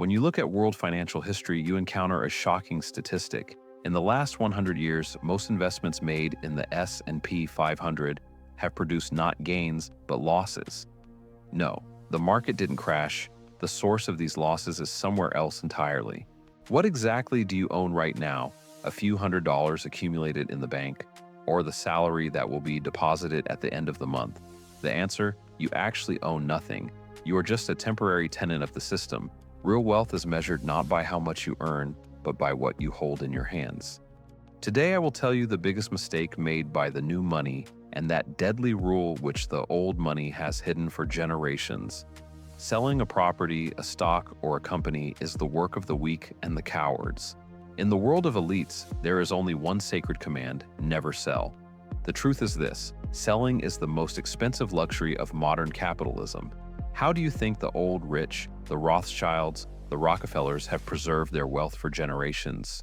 When you look at world financial history, you encounter a shocking statistic. In the last 100 years, most investments made in the S&P 500 have produced not gains, but losses. No, the market didn't crash. The source of these losses is somewhere else entirely. What exactly do you own right now? A few $100s accumulated in the bank, or the salary that will be deposited at the end of the month? The answer: you actually own nothing. You are just a temporary tenant of the system. Real wealth is measured not by how much you earn, but by what you hold in your hands. Today I will tell you the biggest mistake made by the new money and that deadly rule which the old money has hidden for generations. Selling a property, a stock, or a company is the work of the weak and the cowards. In the world of elites, there is only one sacred command: never sell. The truth is this: selling is the most expensive luxury of modern capitalism. How do you think the old rich, the Rothschilds, the Rockefellers have preserved their wealth for generations?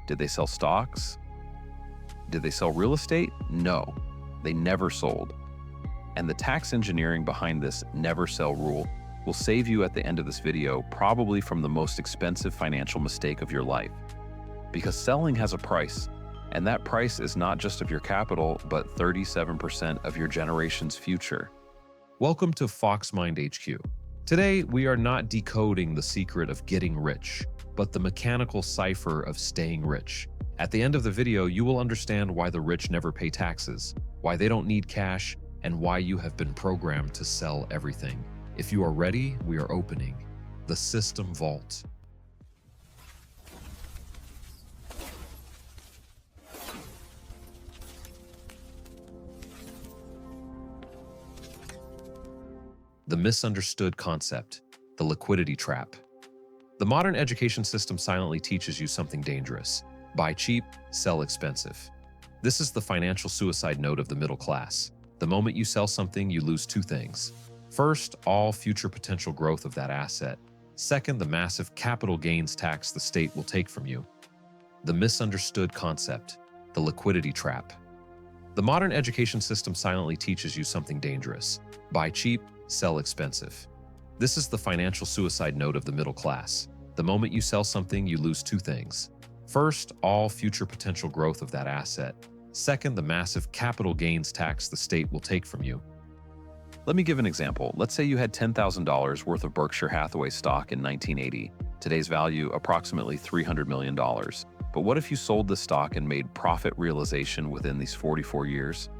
Did they sell stocks? Did they sell real estate? No, they never sold. And the tax engineering behind this never sell rule will save you at the end of this video, probably from the most expensive financial mistake of your life. Because selling has a price, and that price is not just of your capital, but 37% of your generation's future. Welcome to FoxMind HQ. Today, we are not decoding the secret of getting rich, but the mechanical cipher of staying rich. At the end of the video, you will understand why the rich never pay taxes, why they don't need cash, and why you have been programmed to sell everything. If you are ready, we are opening the System Vault. The misunderstood concept, the liquidity trap. The modern education system silently teaches you something dangerous: buy cheap, sell expensive. This is the financial suicide note of the middle class. The moment you sell something, you lose two things. First, all future potential growth of that asset. Second, the massive capital gains tax the state will take from you. The misunderstood concept, the liquidity trap. The modern education system silently teaches you something dangerous: buy cheap, sell expensive. This is the financial suicide note of the middle class. The moment you sell something, you lose two things. First, all future potential growth of that asset. Second, the massive capital gains tax the state will take from you. Let me give an example. Let's say you had $10,000 worth of Berkshire Hathaway stock in 1980. Today's value, approximately $300 million. But what if you sold the stock and made profit realization within these 44 years?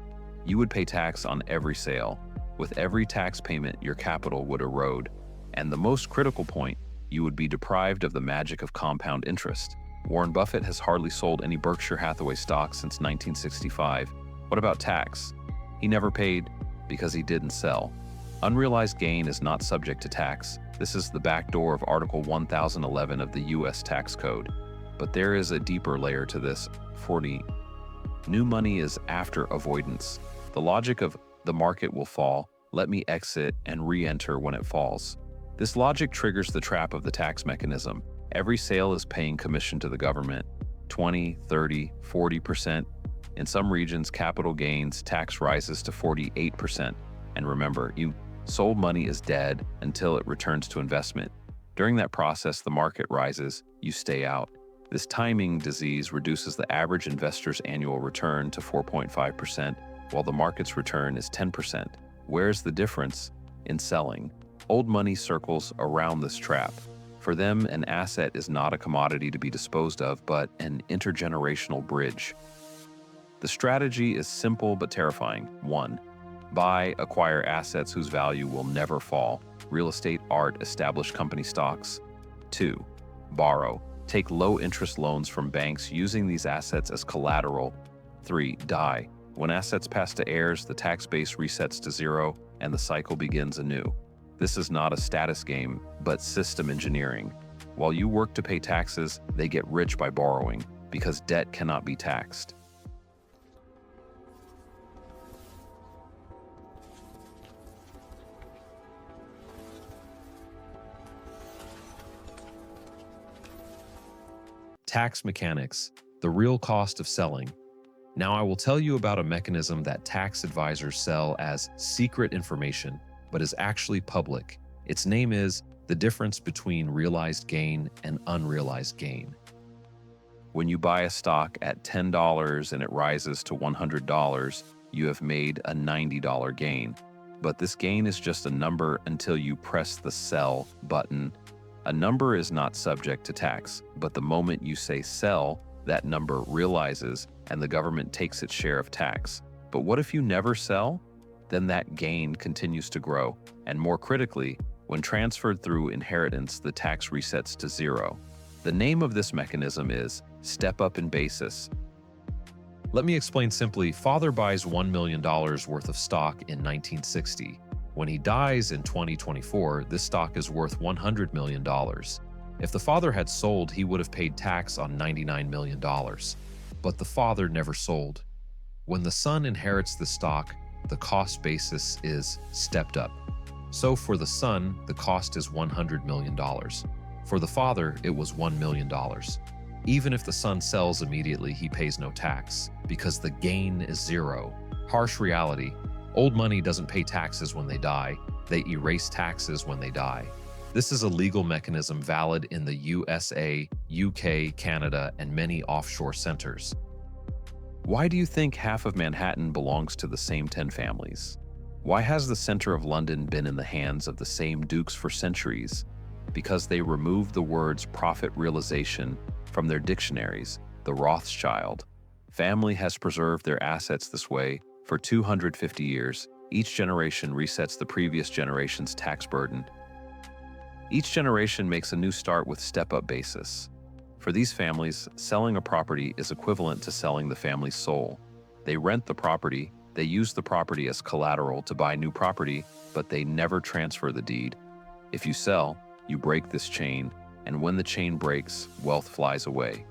You would pay tax on every sale. With every tax payment, your capital would erode. And the most critical point, you would be deprived of the magic of compound interest. Warren Buffett has hardly sold any Berkshire Hathaway stock since 1965. What about tax? He never paid because he didn't sell. Unrealized gain is not subject to tax. This is the backdoor of Article 1011 of the U.S. Tax Code. But there is a deeper layer to this. 40. New money is after avoidance. The logic of the market will fall, let me exit and re-enter when it falls. This logic triggers the trap of the tax mechanism. Every sale is paying commission to the government, 20, 30, 40%. In some regions, capital gains tax rises to 48%. And remember, you sold money is dead until it returns to investment. During that process, the market rises, you stay out. This timing disease reduces the average investor's annual return to 4.5%, while the market's return is 10%. Where's the difference? In selling. Old money circles around this trap. For them, an asset is not a commodity to be disposed of, but an intergenerational bridge. The strategy is simple but terrifying. 1. Buy, acquire assets whose value will never fall. Real estate, art, established company stocks. 2. Borrow. Take low-interest loans from banks using these assets as collateral. 3. Die. When assets pass to heirs, the tax base resets to zero, and the cycle begins anew. This is not a status game, but system engineering. While you work to pay taxes, they get rich by borrowing, because debt cannot be taxed. Tax mechanics, the real cost of selling. Now I will tell you about a mechanism that tax advisors sell as secret information, but is actually public. Its name is the the difference between realized gain and unrealized gain. When you buy a stock at $10 and it rises to $100, you have made a $90 gain. But this gain is just a number until you press the sell button. A number is not subject to tax, but the moment you say sell, that number realizes and the government takes its share of tax. But what if you never sell? Then that gain continues to grow. And more critically, when transferred through inheritance, the tax resets to zero. The name of this mechanism is step up in basis. Let me explain simply. Father buys $1 million worth of stock in 1960. When he dies in 2024, this stock is worth $100 million. If the father had sold, he would have paid tax on $99 million. But the father never sold. When the son inherits the stock, the cost basis is stepped up. So for the son, the cost is $100 million. For the father, it was $1 million. Even if the son sells immediately, he pays no tax because the gain is zero. Harsh reality: old money doesn't pay taxes when they die. They erase taxes when they die. This is a legal mechanism valid in the USA, UK, Canada, and many offshore centers. Why do you think half of Manhattan belongs to the same 10 families? Why has the center of London been in the hands of the same dukes for centuries? Because they removed the words profit realization from their dictionaries. The Rothschild family has preserved their assets this way for 250 years. Each generation resets the previous generation's tax burden. Each generation makes a new start with step-up basis. For these families, selling a property is equivalent to selling the family's soul. They rent the property, they use the property as collateral to buy new property, but they never transfer the deed. If you sell, you break this chain, and when the chain breaks, wealth flies away.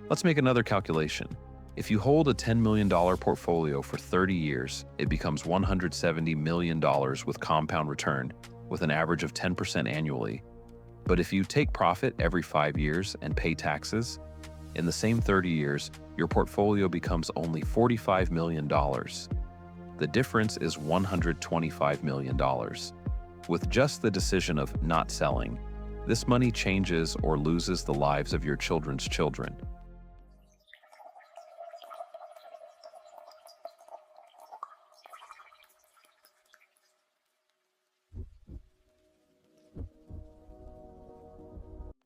Let's make another calculation. If you hold a $10 million portfolio for 30 years, it becomes $170 million with compound return, with an average of 10% annually. But if you take profit every 5 years and pay taxes, in the same 30 years, your portfolio becomes only $45 million. The difference is $125 million. With just the decision of not selling, this money changes or loses the lives of your children's children.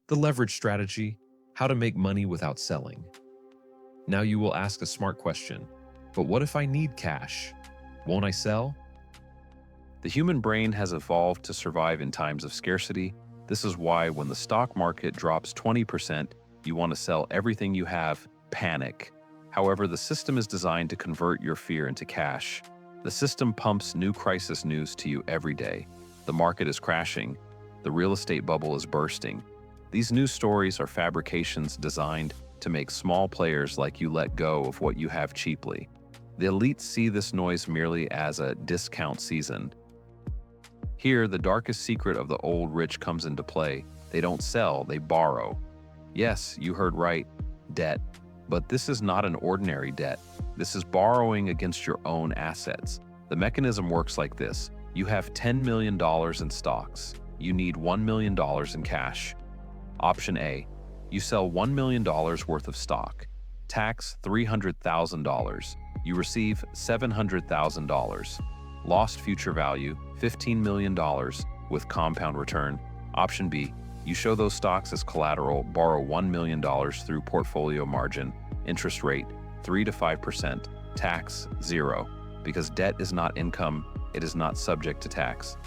The leverage strategy: how to make money without selling. Now you will ask a smart question, but what if I need cash? Won't I sell? The human brain has evolved to survive in times of scarcity. This is why when the stock market drops 20%, you want to sell everything you have, panic. However, the system is designed to convert your fear into cash. The system pumps new crisis news to you every day. The market is crashing. The real estate bubble is bursting. These news stories are fabrications designed to make small players like you let go of what you have cheaply. The elites see this noise merely as a discount season. Here, the darkest secret of the old rich comes into play. They don't sell, they borrow. Yes, you heard right, debt. But this is not an ordinary debt. This is borrowing against your own assets. The mechanism works like this. You have $10 million in stocks. You need $1 million in cash. Option A, you sell $1 million worth of stock. Tax $300,000. You receive $700,000. Lost future value, $15 million with compound return. Option B, you show those stocks as collateral, borrow $1 million through portfolio margin, interest rate 3 to 5%, tax 0. Because debt is not income, it is not subject to tax.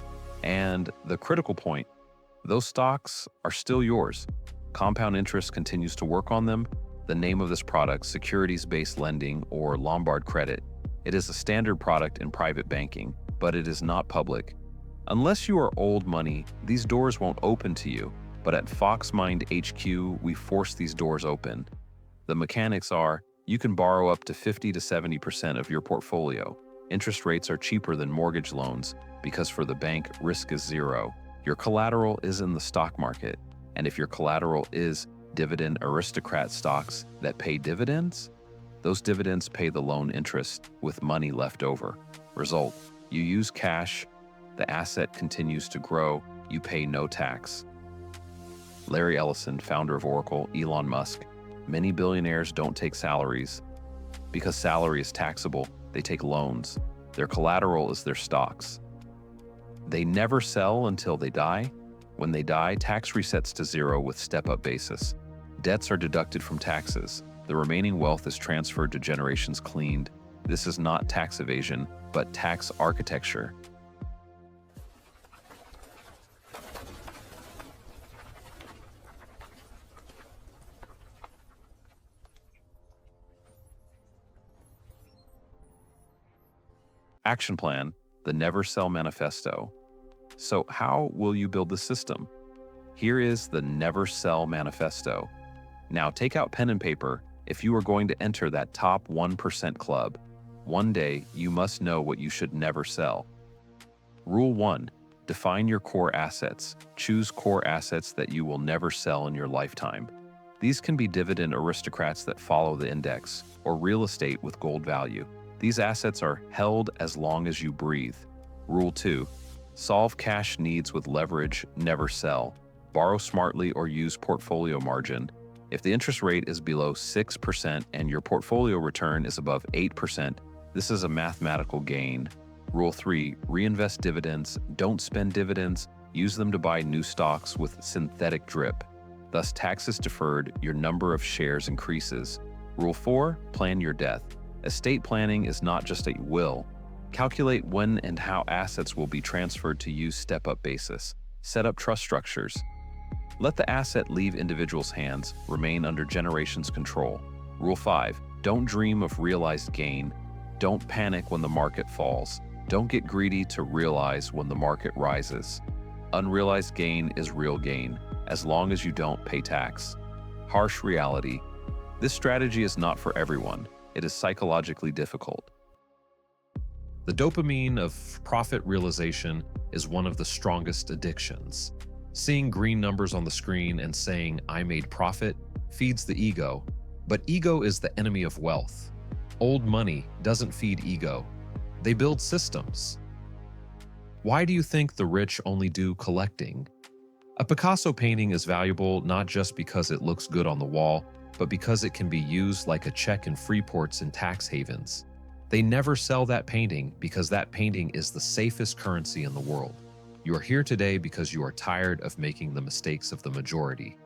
And the critical point, those stocks are still yours. Compound interest continues to work on them. The name of this product, securities-based lending or Lombard credit. It is a standard product in private banking, but it is not public. Unless you are old money, these doors won't open to you. But at Foxmind HQ, we force these doors open. The mechanics are, you can borrow up to 50 to 70% of your portfolio. Interest rates are cheaper than mortgage loans because for the bank, risk is 0. Your collateral is in the stock market. And if your collateral is dividend aristocrat stocks that pay dividends, those dividends pay the loan interest with money left over. Result, you use cash, the asset continues to grow, you pay no tax. Larry Ellison, founder of Oracle, Elon Musk, many billionaires don't take salaries. Because salary is taxable, they take loans. Their collateral is their stocks. They never sell until they die. When they die, tax resets to zero with step-up basis. Debts are deducted from taxes. The remaining wealth is transferred to generations cleaned. This is not tax evasion, but tax architecture. Action plan, the Never Sell Manifesto. So how will you build the system? Here is the Never Sell Manifesto. Now take out pen and paper if you are going to enter that top 1% club. One day, you must know what you should never sell. Rule 1. Define your core assets. Choose core assets that you will never sell in your lifetime. These can be dividend aristocrats that follow the index, or real estate with gold value. These assets are held as long as you breathe. Rule 2. Solve cash needs with leverage, never sell. Borrow smartly or use portfolio margin. If the interest rate is below 6% and your portfolio return is above 8%, this is a mathematical gain. Rule 3. Reinvest dividends. Don't spend dividends. Use them to buy new stocks with synthetic drip. Thus, taxes deferred, your number of shares increases. Rule 4. Plan your death. Estate planning is not just a will. Calculate when and how assets will be transferred to use step-up basis. Set up trust structures. Let the asset leave individuals' hands, remain under generations' control. Rule 5. Don't dream of realized gain. Don't panic when the market falls. Don't get greedy to realize when the market rises. Unrealized gain is real gain, as long as you don't pay tax. Harsh reality. This strategy is not for everyone. It is psychologically difficult. The dopamine of profit realization is one of the strongest addictions. Seeing green numbers on the screen and saying, "I made profit," feeds the ego. But ego is the enemy of wealth. Old money doesn't feed ego. They build systems. Why do you think the rich only do collecting? A Picasso painting is valuable not just because it looks good on the wall, but because it can be used like a check in free ports and tax havens. They never sell that painting because that painting is the safest currency in the world. You are here today because you are tired of making the mistakes of the majority.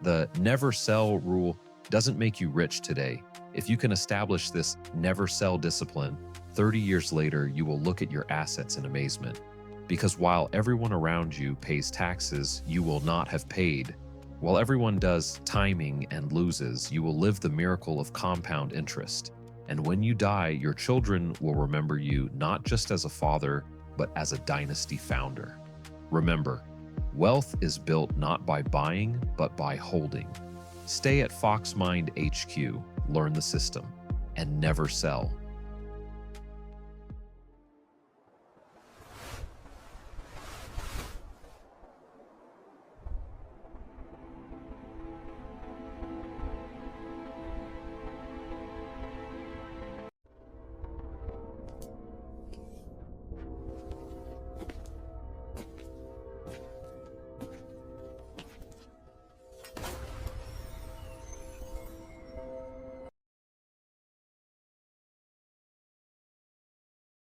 The never sell rule doesn't make you rich today. If you can establish this never sell discipline, 30 years later, you will look at your assets in amazement. Because while everyone around you pays taxes you will not have paid, while everyone does timing and loses, you will live the miracle of compound interest. And when you die, your children will remember you not just as a father, but as a dynasty founder. Remember, wealth is built not by buying, but by holding. Stay at FoxMind HQ, learn the system, and never sell.